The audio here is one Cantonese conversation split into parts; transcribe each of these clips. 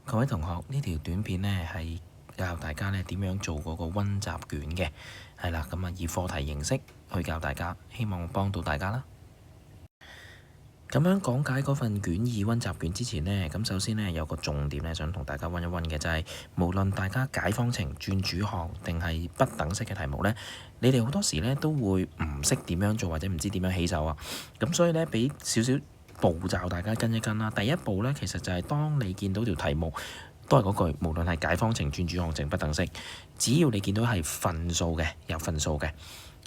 各位同學，呢條短片呢係教大家呢點樣做嗰個溫習卷嘅，係啦，咁啊以課題形式去教大家，希望幫到大家啦。咁樣講解嗰份卷二溫習卷之前呢，咁首先呢有個重點呢，想同大家溫一溫嘅就係，無論大家解方程、轉主項定係不等式嘅題目呢，你哋好多時呢都會唔識點樣做或者唔知點樣起手啊。咁所以呢，俾少少步驟大家跟一跟啦。第一步呢，其實就係當你見到條題目都係嗰句，無論係解方程、轉主項定不等式，只要你見到係份數嘅，有份數嘅，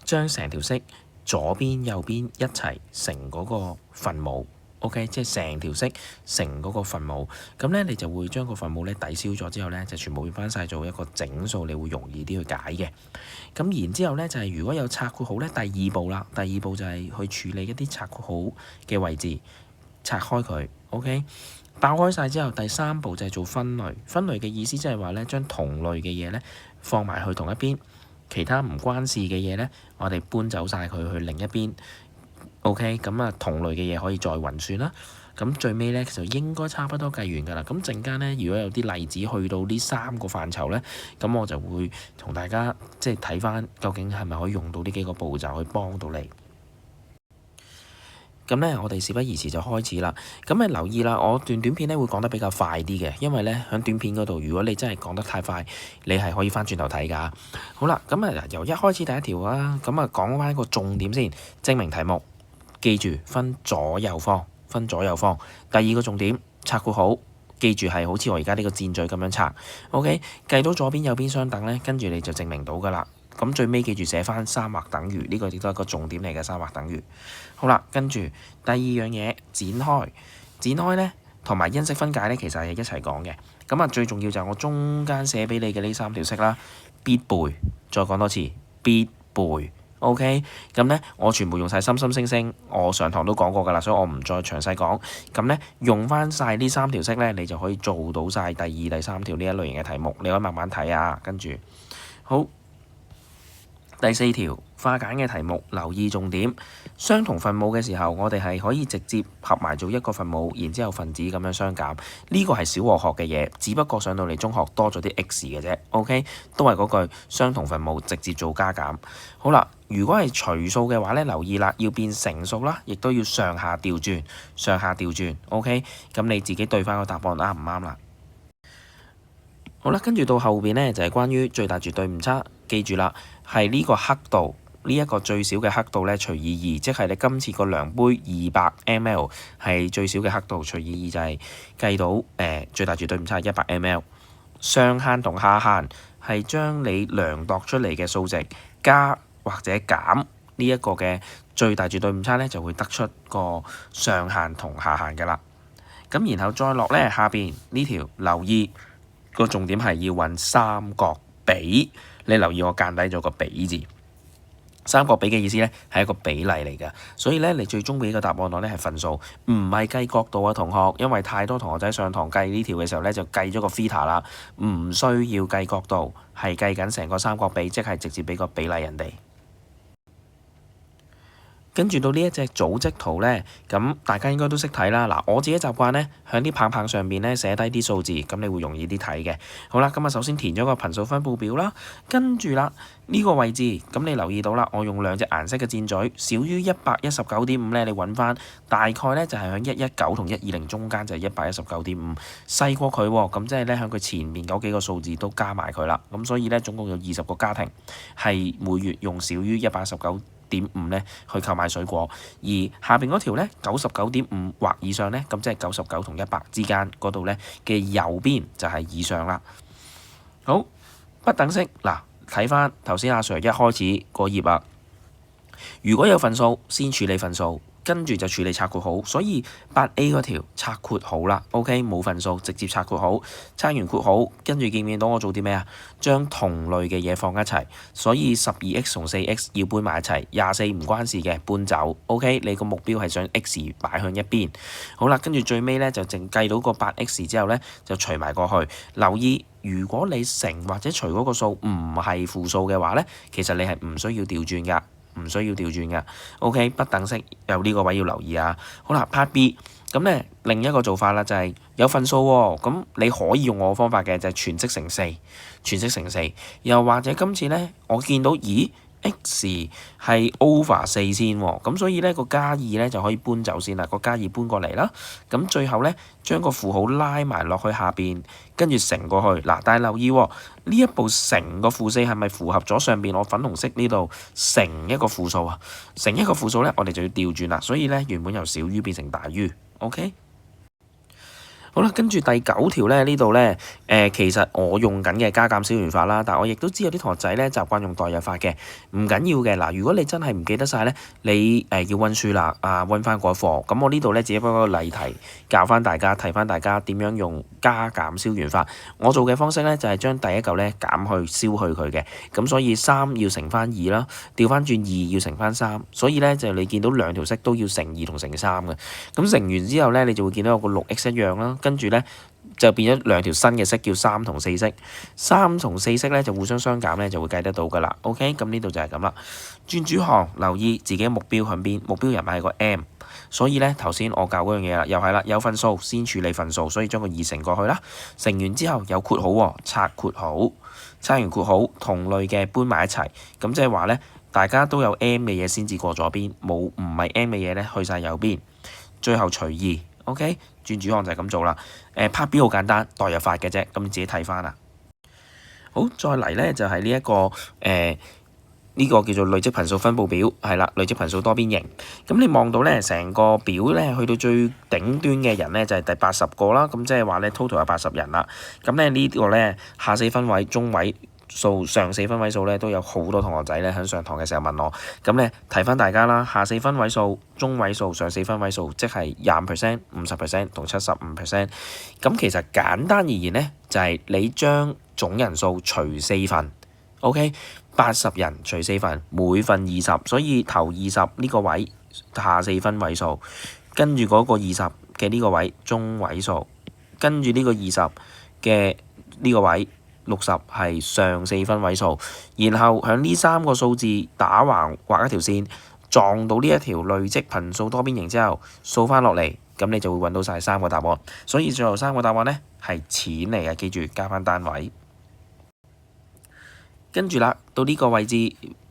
將成條式左邊右邊一齊乘嗰個分母 ，OK， 即係成條式乘嗰個分母，咁呢，你就會將個分母呢抵消咗之後呢，就全部變翻晒做一個整數，你會容易啲去解嘅。咁然之後呢，就係如果有拆括號呢，第二步啦，第二步就係去處理一啲拆括號嘅位置，拆開佢 ，OK， 爆開晒之後，第三步就係做分類。分類嘅意思即係話呢，將同類嘅嘢呢放埋去同一邊。其他唔關事嘅嘢呢，我哋搬走晒佢去另一邊。OK， 咁啊同類嘅嘢可以再運算啦。咁最尾呢，就應該差不多計完㗎啦。咁陣間呢，如果有啲例子去到呢三個範疇呢，咁我就會同大家即係睇翻究竟係咪可以用到呢幾個步驟去幫到你。咁呢，我哋事不宜遲就開始啦。咁你留意啦，我段短片呢會講得比較快啲嘅，因為呢，喺短片嗰度，如果你真係講得太快，你係可以翻轉頭睇㗎。好啦，咁啊由一開始第一條啦，咁啊講翻一個重點先，證明題目，記住分左右方，分左右方。第二個重點，拆括號，記住係好似我而家呢個箭嘴咁樣拆。OK， 計到左邊右邊相等呢，跟住你就證明到㗎啦。咁最尾記住寫翻三或等於，呢個亦都係一個重點嚟嘅，三或等於。好啦，跟住第二樣嘢展開，展開呢同埋因式分解呢，其實係一齊講嘅。咁啊，最重要就係我中間寫俾你嘅呢三條式啦，必背。再講多次，必背。OK， 咁呢，我全部用晒心心星星，我上堂都講過㗎啦，所以我唔再詳細講。咁呢，用翻晒呢三條式呢，你就可以做到晒第二、第三條呢一類型嘅題目。你可以慢慢睇啊，跟住好。第四條化簡嘅題目，留意重點。相同分母嘅時候，我哋係可以直接合埋做一個分母，然之後分子咁樣相減。呢個係小學學嘅嘢，只不過上到嚟中學多咗啲 x 嘅啫。OK， 都係嗰句相同分母直接做加減。好啦，如果係除數嘅話呢，留意啦，要變成數啦，亦都要上下調轉，上下調轉。OK， 咁你自己對翻個答案啱唔啱啦？好啦，跟住到後邊呢，就係關於最大絕對誤差，記住啦，係呢個刻度，呢一個最少嘅刻度呢，除以2，即係你今次個量杯200 ml 係最少嘅刻度，除以2就係計到最大絕對誤差係100 ml。上限同下限係將你量度出嚟嘅數值加或者減呢一個嘅最大絕對誤差呢，就會得出個上限同下限㗎啦。咁然後再落呢，下邊呢條留意。個重點係要揾三角比，你留意我間底咗個比字。三角比嘅意思呢係一個比例嚟㗎，所以呢，你最終俾個答案落呢係分數，唔係計角度啊，同學。因為太多同學仔上堂計呢條嘅時候呢，就計咗個 theta 啦，唔需要計角度，係計緊成個三角比，即係直接俾個比例人哋。跟住到呢一隻組織圖呢，咁大家應該都識睇啦。嗱，我自己習慣呢，喺啲棒棒上面呢寫低啲數字，咁你會容易啲睇嘅。好啦，咁啊首先填咗個頻數分佈表啦，跟住啦呢個位置，咁你留意到啦，我用兩隻顏色嘅箭嘴，少於119.5呢，你揾翻大概呢就係喺119同120中間，就係119.5，細過佢喎，咁即係呢，喺佢前面嗰幾個數字都加埋佢啦。咁所以呢，總共有20個家庭係每月用少於119.5呢去購買水果，而下邊嗰條呢99.5或以上呢，咁即係99同100之間嗰度呢嘅右邊就係以上啦。好，不等式嗱，睇翻頭先阿 Sir 一開始個頁啊，如果有份數先處理份數，跟住就處理拆括號，所以8A 嗰條拆括號啦。OK， 冇份數直接拆括號，拆完括號，跟住見唔見到我做啲咩啊？將同類嘅嘢放一齊，所以12x 同4x 要搬埋一齊，24唔關事嘅搬走。OK， 你個目標係將 x 擺向一邊。好啦，跟住最尾呢，就淨計到個8x之後呢，就除埋過去。留意，如果你乘或者除嗰個數唔係負數嘅話呢，其實你係唔需要調轉㗎。唔需要調轉嘅。OK， 不等式有呢個位要留意啊。好啦，Part B，咁咧另一個做法啦就係有份數喎，咁你可以用我嘅方法嘅就係全式乘4，全式乘4，又或者今次咧我見到咦？X 係 over 4先喎，咁所以咧個加2咧就可以搬走先啦，個加2搬過嚟啦。咁最後咧將個負號拉埋落去下邊，跟住乘過去。嗱，但係留意喎，呢一步乘個負4係咪符合咗上邊我粉紅色呢度乘一個負數啊？乘一個負數咧，我哋就要調轉啦。所以咧原本由小於變成大於，OK？好啦，跟住第9條咧，呢度咧，其實我用緊嘅加減消元法啦，但係我亦都知有啲同學仔咧習慣用代入法嘅，唔緊要嘅。嗱，如果你真係唔記得晒咧，你要温書啦，温翻嗰課。咁我呢度咧只不過個例題教翻大家，提翻大家點樣用加減消元法。我做嘅方式咧就係將第一嚿咧減去消去佢嘅，咁所以3要乘翻2啦，調翻轉2要乘翻3，所以咧就你見到兩條式都要乘2同乘3嘅。咁乘完之後咧，你就會見到有個6x 一樣啦。跟住咧就變咗兩條新嘅式，叫3同4式。3同4式咧就互相相減咧，就會計得到噶啦。OK， 咁呢度就係咁啦。轉主項，留意自己嘅目標向邊，目標人物係個 M， 所以咧頭先我教嗰樣嘢啦，又係啦，有份數先處理份數，所以將個2乘過去啦。乘完之後有括號喎，拆括號，拆完括號同類嘅搬埋一齊，咁即係話咧大家都有 M 嘅嘢先至過左邊，冇唔係 M 嘅嘢咧去晒右邊，最後除2。OK， 轉主項就係咁做啦。拍表好簡單，代入法嘅啫，咁你自己睇翻啦。好，再嚟咧就係呢一個呢個叫做累積頻數分佈表，係啦，累積頻數多邊形。咁你望到咧成個表咧去到最頂端嘅人咧就係第80個啦，咁即係話咧 total 有80人啦。咁咧呢個咧下4分位、中位數、上4分位數咧都有好多同學仔咧喺上堂嘅時候問我，咁咧提翻大家啦，下4分位數、中位數、上4分位數，即係25%、50%同75%。咁其實簡單而言咧，就係你將總人數除4份 ，OK， 80人除4份，每份20，所以頭20呢個位下4分位數，跟住嗰個20嘅呢個位中位數，跟住呢個20嘅呢個位。60係上4分位數，然後喺呢3個數字打橫畫一條線，撞到呢一條累積頻數多邊形之後，掃翻落嚟，咁你就會揾到晒3個答案。所以最後3個答案呢係錢嚟嘅，記住加翻單位。跟住啦，到呢個位置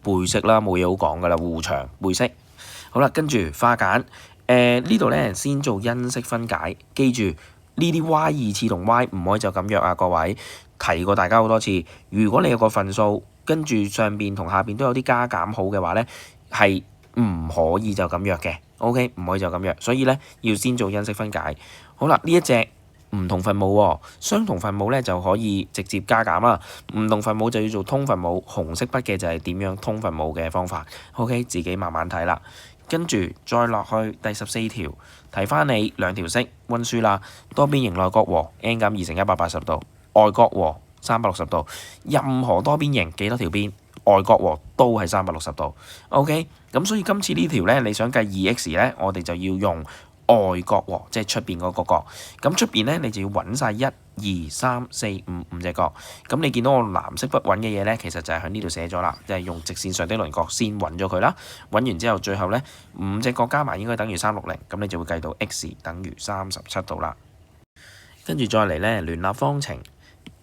背式啦，冇嘢好講噶啦，弧長背式。好啦，跟住化簡，呢度呢先做因式分解，記住呢啲 y 二次同 y 唔可以就咁約啊，各位。提過大家好多次，如果你有個份數，跟住上邊同下邊都有啲加減號嘅話咧，係唔可以就咁約嘅。OK， 唔可以就咁約，所以咧要先做因式分解。好啦，呢一隻唔同分母喎，相同分母咧就可以直接加減啦，唔同分母就要做通分母。紅色筆嘅就係點樣通分母嘅方法。OK， 自己慢慢睇啦。跟住再落去第14條，提翻你兩條式温書啦。多邊形內角和 n 減2乘180度。外角和360度，任何多邊形幾多條邊，外角和都係360度。OK， 咁所以今次呢條咧，你想計 2x 咧，我哋就要用外角和，即係出邊嗰個角。咁出邊咧，你就要揾晒1、2、3、4、5隻角。咁你見到我藍色筆揾嘅嘢咧，其實就係喺呢度寫咗啦，就係用直線上的輪廓先揾咗佢啦。揾完之後，最後咧5隻角加埋應該等於360，咁你就會計到 x 等於37度啦。跟住再嚟咧，聯立方程。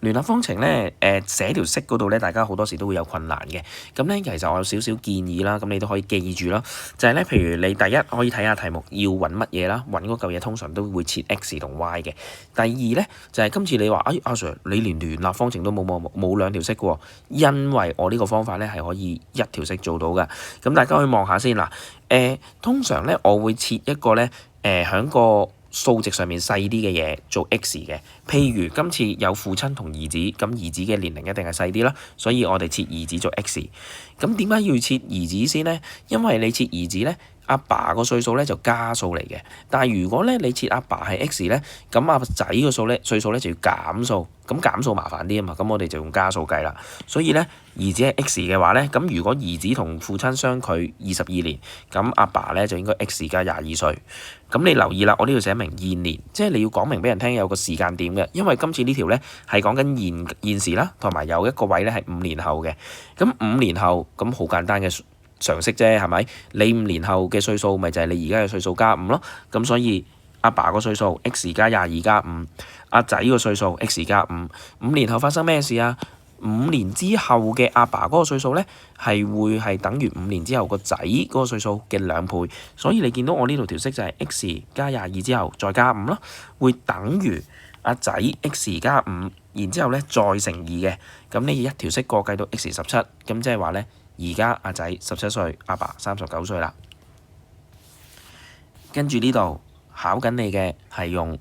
聯立方程咧，寫條式嗰度咧，大家好多時都會有困難嘅。咁咧，其實我有少少建議啦，咁你都可以記住啦。就係咧，譬如你第一可以睇下題目要揾乜嘢啦，揾嗰嚿嘢通常都會設 x 同 y 嘅。第二咧，就係今次你話，阿 Sir 你連聯立方程都冇兩條式喎，因為我呢個方法咧係可以一條式做到嘅。咁大家可以望下先嗱，通常咧我會設一個咧，喺個數值上面細啲嘅嘢做 x 嘅，譬如今次有父親同兒子，咁兒子嘅年齡一定係細啲啦，所以我哋設兒子做 x。咁點解要設兒子先呢？因為你設兒子呢，阿爸個歲數咧就加數嚟嘅，但係如果咧你設阿爸係 x 咧，咁阿仔個數咧歲數咧就要減數，咁減數麻煩啲啊嘛，咁我哋就用加數計啦。所以咧兒子係 x 嘅話咧，咁如果兒子同父親相距22年，咁阿爸咧就應該 x 加22歲。咁你留意啦，我呢度寫明現年，即係你要講明俾人聽有個時間點嘅，因為今次呢條咧係講緊現時啦，同埋有一個位咧係5年後嘅。咁5年後咁好簡單嘅常識啫，係咪？你5年後嘅歲數咪就係你而家嘅歲數加5咯。咁所以阿爸個歲數 x 加22加5，阿仔個歲數 x 加5，5年後發生咩事啊？5年之後嘅阿爸嗰個歲數呢，係會係等於5年之後個仔嗰個歲數嘅2倍，所以你見到我呢度條式就係 x 加22之後再加5咯，會等於阿仔 x 加5，然之後呢再乘2嘅，咁你一條式過計到 x 17，咁即係話呢，而家阿仔17歲，阿爸39歲啦。跟住呢度考緊你嘅係用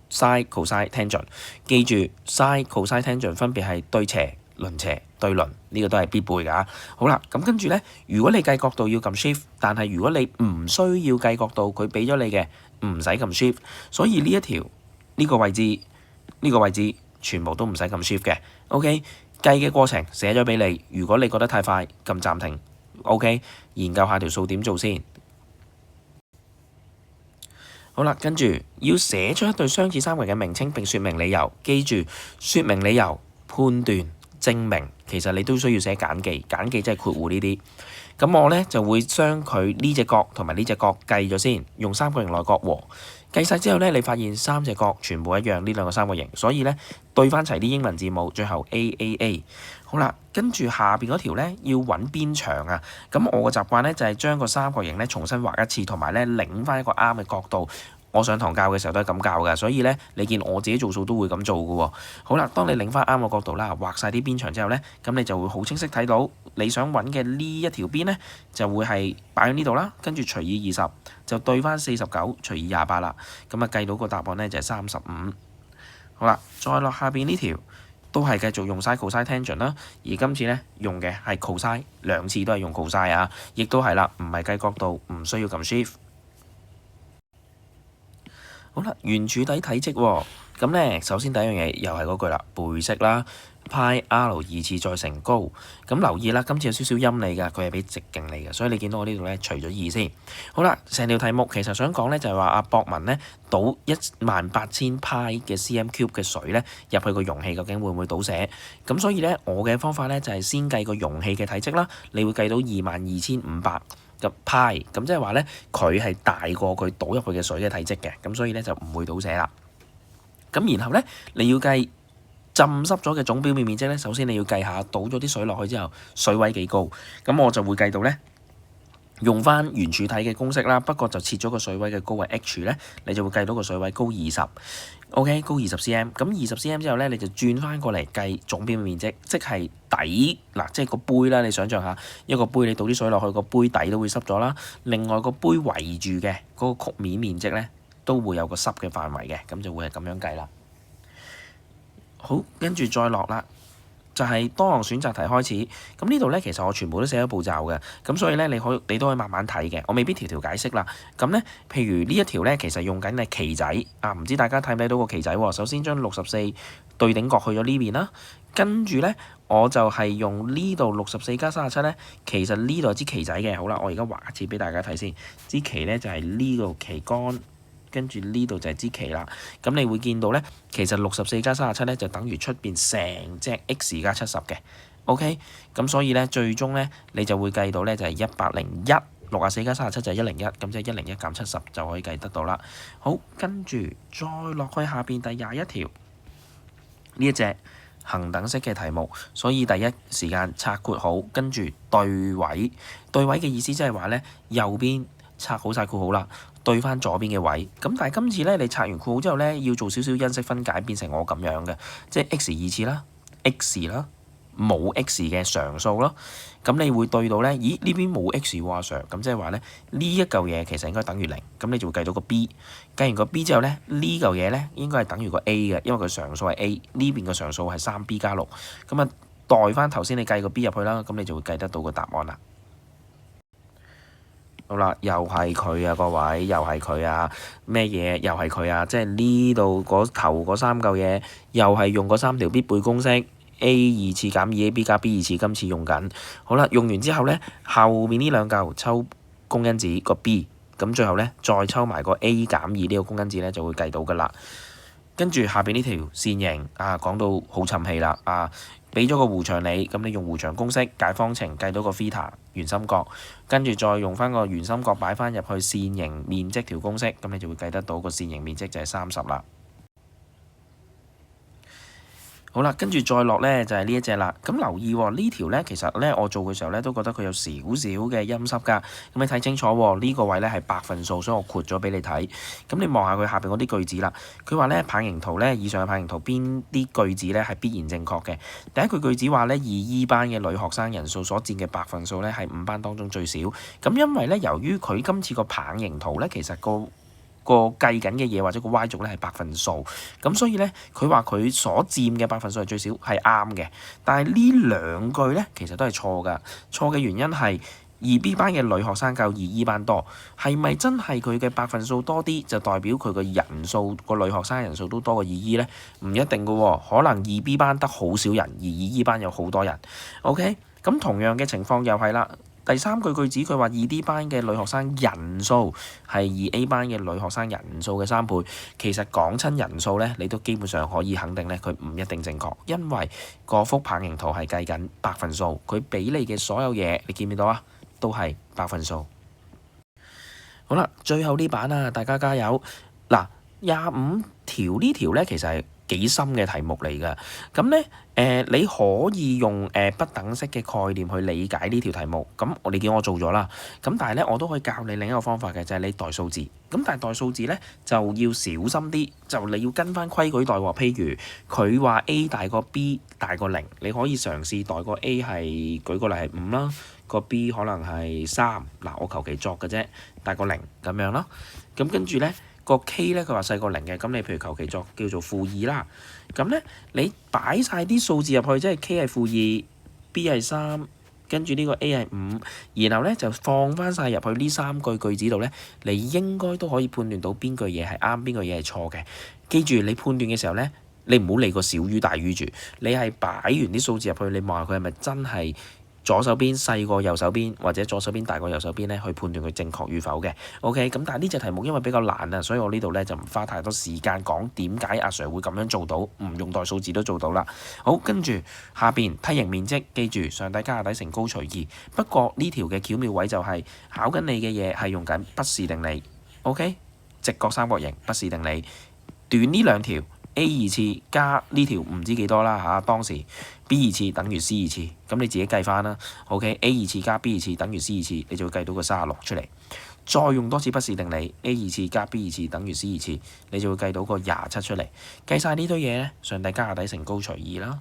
sin、cos、tangent， 記住 sin、cos、tangent 分別係對斜、鄰斜、對鄰，呢個都係必背㗎。好啦，咁跟住呢，如果你計角度要撳 shift， 但係如果你唔需要計角度，佢俾咗你嘅唔使撳 shift， 所以呢一條呢個位置全部都唔使撳 shift 嘅。OK， 計嘅過程寫咗俾你，如果你覺得太快，撳暫停。OK， 研究下條數點做先。好啦，跟住要寫出一對相似三角形嘅名稱並説明理由。記住，説明理由、判斷、證明，其實你都需要寫簡記。簡記即係括弧呢啲。咁我呢就會將佢呢隻角同埋呢隻角計咗先，用三角形內角和計晒之後呢，你發現三隻角全部一樣，呢兩個三角形，所以呢，對翻齊啲英文字母，最後 AAA。好啦，跟住下邊嗰條呢要揾邊長啊。咁我嘅習慣呢就係將個三角形呢重新畫一次，同埋呢擰翻一個啱嘅角度。我上堂教嘅時候都係咁教㗎，所以呢，你見我自己做數都會咁做㗎喎。好啦，當你擰翻啱個角度啦，畫晒啲邊長之後呢，咁你就會好清晰睇到你想揾嘅呢一條邊呢，就會係擺喺呢度啦。跟住除以20，就對翻49除以28啦。咁啊計到個答案呢，就係35。好啦，再落下邊呢條都係繼續用晒 cos tangent 啦，而今次呢，用嘅係 cos， 兩次都係用 cos 啊，亦都係啦，唔係計角度，唔需要撳 shift。好啦，圓柱體體積喎，咁呢，首先第一樣嘢又係嗰句啦，背式啦，派 r 二次再乘高，咁留意啦，今次有少少陰理㗎，佢係俾直徑嚟嘅，所以你見到我呢度呢，除咗2先。好啦，成條題目其實想講呢，就係話阿博文呢，倒18000派嘅 cm³ 嘅水呢入去個容器，究竟會唔會倒瀉？咁所以呢，我嘅方法呢，就係先計個容器嘅體積啦，你會計到22500嘅派，咁即係話呢，佢係大過佢倒入去嘅水嘅體積嘅，咁所以呢，就唔會倒瀉啦。咁然後呢，你要計浸濕咗嘅總表面面積呢，首先你要計下倒咗啲水落去之後水位幾高，咁我就會計到呢，用翻圓柱體嘅公式啦，不過就設咗個水位嘅高為 h 呢，你就會計到個水位高20。OK， 高20 cm， 咁20 cm 之後呢，你就轉翻過嚟計總表面積，即係底嗱，即係個杯啦。你想象下一個杯，你倒啲水落去，個杯底都會濕咗啦。另外個杯圍住嘅嗰個曲面面積呢，都會有個濕嘅範圍嘅，咁就會係咁樣計啦。好，跟住再落啦。就係多項選擇題開始，咁呢度呢，其實我全部都寫咗步驟嘅，咁所以呢，你都可以慢慢睇嘅，我未必條條解釋啦。咁呢，譬如呢一條呢，其實用緊係旗仔啊，唔知大家睇唔睇到個旗仔喎？首先將64對頂角去咗呢邊啦，跟住呢，我就係用呢度64加37呢，其實呢度係支旗仔嘅。好啦，我而家畫一次俾大家睇先，支旗呢，就係呢個旗杆。跟住呢度就係支旗啦，咁你會見到呢，其實64加37呢就等於出邊成隻 x 加70嘅 ，OK， 咁所以呢，最終呢，你就會計到呢就係101，64加37就係101，咁即係101減70就可以計得到啦。好，跟住再落去下邊第21條呢一隻恒等式嘅題目，所以第一時間拆括好，跟住對位，對位嘅意思即係話呢，右邊拆好晒括好啦。對翻左邊嘅位，咁但係今次呢，你拆完括號之後呢，要做少少因式分解，變成我咁樣嘅，即係 x 2次啦 ，x 啦，冇 x 嘅常數咯。咁你會對到呢，咦呢邊冇 x 喎，阿 Sir，咁即係話呢，呢一嚿嘢其實應該等於0，咁你就會計到個 b， 計完個 b 之後呢，呢嚿嘢呢應該係等於個 a 嘅，因為佢常數係 a， 呢邊嘅常數係3b 加6，咁啊代翻頭先你計個 b 入去啦，咁你就會計得到個答案啦。好啦，又係佢啊，各位，又係佢啊，咩嘢？又係佢啊，即係呢度嗰頭嗰3嚿嘢，又係用嗰3條必背公式 ，a 2次減 2ab 加 b 2次，今次用緊。好啦，用完之後呢，後面呢兩嚿抽公因子個 b，咁最後呢，再抽埋個 a 減2呢個公因子呢，就會計到噶啦。跟住下邊呢條線形講到好沉氣啦俾咗個弧長你，咁你用弧長公式解方程計到個 θ 圓心角，跟住再用翻個圓心角擺翻入去線形面積條公式，咁你就會計得到個線形面積就係30啦。好啦，跟住再落呢就係呢一隻啦。咁留意喎，呢條呢其實呢我做嘅時候呢都覺得佢有少少嘅陰濕㗎。咁你睇清楚喎，呢個位呢係百分數，所以我括咗俾你睇。咁你望下佢下邊嗰啲句子啦。佢話呢棒形圖呢，以上嘅棒形圖邊啲句子呢係必然正確嘅。第一句句子話呢，2E 班嘅女學生人數所佔嘅百分數呢係5班當中最少。咁因為呢，由於佢今次個棒形圖呢，其實個計緊嘅嘢或者個 Y 軸咧係百分數，咁所以咧佢話佢所佔嘅百分數係最少係啱嘅，但係呢兩句咧其實都係錯㗎。錯嘅原因係2B 班嘅女學生較2E 班多，係咪真係佢嘅百分數多啲就代表佢個人數個女學生人數都多過 2E 咧？唔一定㗎喎，可能 2B 班得好少人，而 2E 班有好多人。OK， 咁同樣嘅情況又係啦。第三句句子佢話2D 班嘅女學生人數係2A 班嘅女學生人數嘅3倍，其實講親人數呢，你都基本上可以肯定呢，佢唔一定正確，因為嗰幅棒形圖係計緊百分數，佢俾你嘅所有嘢，你見唔見到啊？都係百分數。好啦，最後呢版啊，大家加油！嗱，25條呢條呢，其實係幾深嘅題目嚟㗎，咁呢，你可以用不等式嘅概念去理解呢條題目。咁你見我做咗啦，咁但係呢，我都可以教你另一個方法嘅，就係你代數字。咁但係代數字呢，就要小心啲，就你要跟翻規矩代喎。譬如佢話 A 大過 B 大過0，你可以嘗試代個 A 係舉個例係5啦，個 B 可能係3。嗱，我求其作嘅啫，大過0咁樣咯。咁跟住呢。個 K 咧，佢話細過0嘅，咁你譬如求其作叫做-2啦。咁咧，你擺晒啲數字入去，即係 K 係-2，B 係3，跟住呢個 A 係5，然後咧就放翻晒入去呢3句句子度咧，你應該都可以判斷到邊句嘢係啱，邊句嘢係錯嘅。記住，你判斷嘅時候咧，你唔好理個小於大於住，你係擺完啲數字入去，你望下佢係咪真係左手邊細過右手邊，或者左手邊大過右手邊咧，去判斷佢正確與否嘅。OK， 咁但係呢隻題目因為比較難啊，所以我呢度咧就唔花太多時間講點解阿 Sir 會咁樣做到，唔用代數字都做到啦。好，跟住下邊梯形面積，記住上底加下底乘高除2。不過呢條嘅巧妙位就係考緊你嘅嘢係用緊畢氏定理。OK， 直角三角形畢氏定理，短呢兩條。A 二次加呢條唔知幾多啦嚇，當時 B 二次等於 C 二次，咁你自己計翻啦。OK，A 二次加 B 二次等於 C 二次，你就會計到個36出嚟。再用多次畢氏定理 ，A 二次加 B 二次等於 C 二次，你就會計到個27出嚟。計晒呢堆嘢咧，上底加下底乘高除2啦。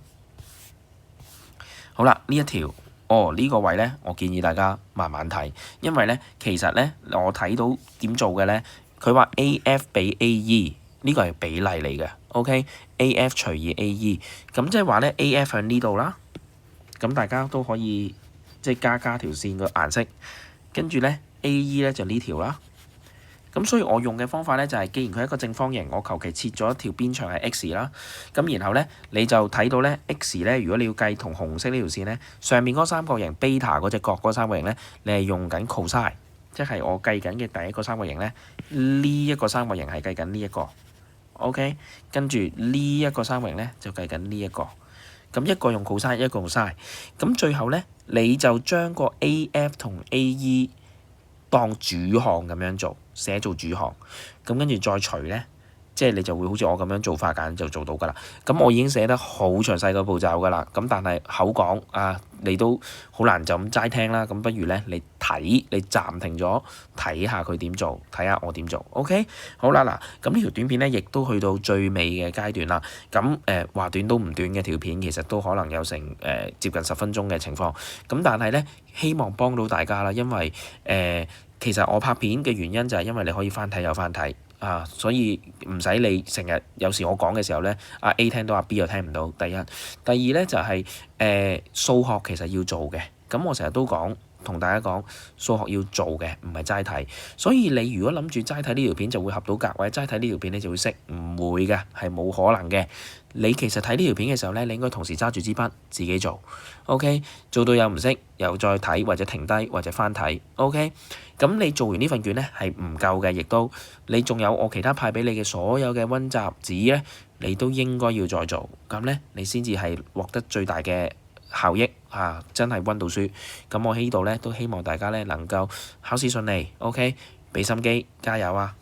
好啦，呢一條呢個位咧，我建議大家慢慢睇，因為咧其實咧我睇到點做嘅咧，佢話 AF 比 AE。呢個係比例嚟嘅 ，OK？AF 除以 AE， 咁即係話咧 AF 喺呢度啦，咁大家都可以即係加條線嘅顏色，跟住咧 AE 咧就呢條啦。咁所以我用嘅方法咧就係，既然佢係一個正方形，我求其切咗一條邊長係 x 啦，咁然後咧你就睇到咧 x 咧，如果你要計同紅色呢條線咧，上面嗰三角形 beta 嗰隻角嗰三角形咧，你係用緊 cosine，即係我計緊嘅第一個三角形咧，呢一個三角形係計緊呢一個。OK， 跟住呢一個三角形咧就計緊呢一個，咁一個用 cosine，一個用 sin，咁最後咧你就將個 AF 同 AE 當主項咁樣做，寫做主項，咁跟住再除咧，即係你就會好似我咁樣做法簡就做到㗎啦。咁我已經寫得好詳細個步驟㗎啦，咁但係口講你都好難就咁齋聽啦。咁不如咧你暫停咗睇下佢點做，睇下我點做。OK， 好啦嗱，咁呢條短片咧亦都去到最尾嘅階段啦。咁話短都唔短嘅條片，其實都可能有成接近10分鐘嘅情況。咁但係咧希望幫到大家啦，因為其實我拍片嘅原因就係因為你可以翻睇又翻睇。所以唔使你成日有時我講嘅時候咧，阿 A 聽到阿 B 又聽唔到。第一，第二咧就係數學其實要做嘅。咁我成日都講同大家講，數學要做嘅，唔係齋睇。所以你如果諗住齋睇呢條片就會合到格，或者齋睇呢條片你就會識，唔會嘅，係冇可能嘅。你其實睇呢條片嘅時候咧，你應該同時揸住支筆自己做，OK？做到有唔識又再睇或者停低或者翻睇，OK？咁你做完呢份卷咧係唔夠嘅，亦都你仲有我其他派俾你嘅所有嘅溫習紙咧，你都應該要再做，咁咧你先至係獲得最大嘅效益啊！真係溫到書。咁我喺呢度咧都希望大家咧能夠考試順利，OK？俾心機，加油啊！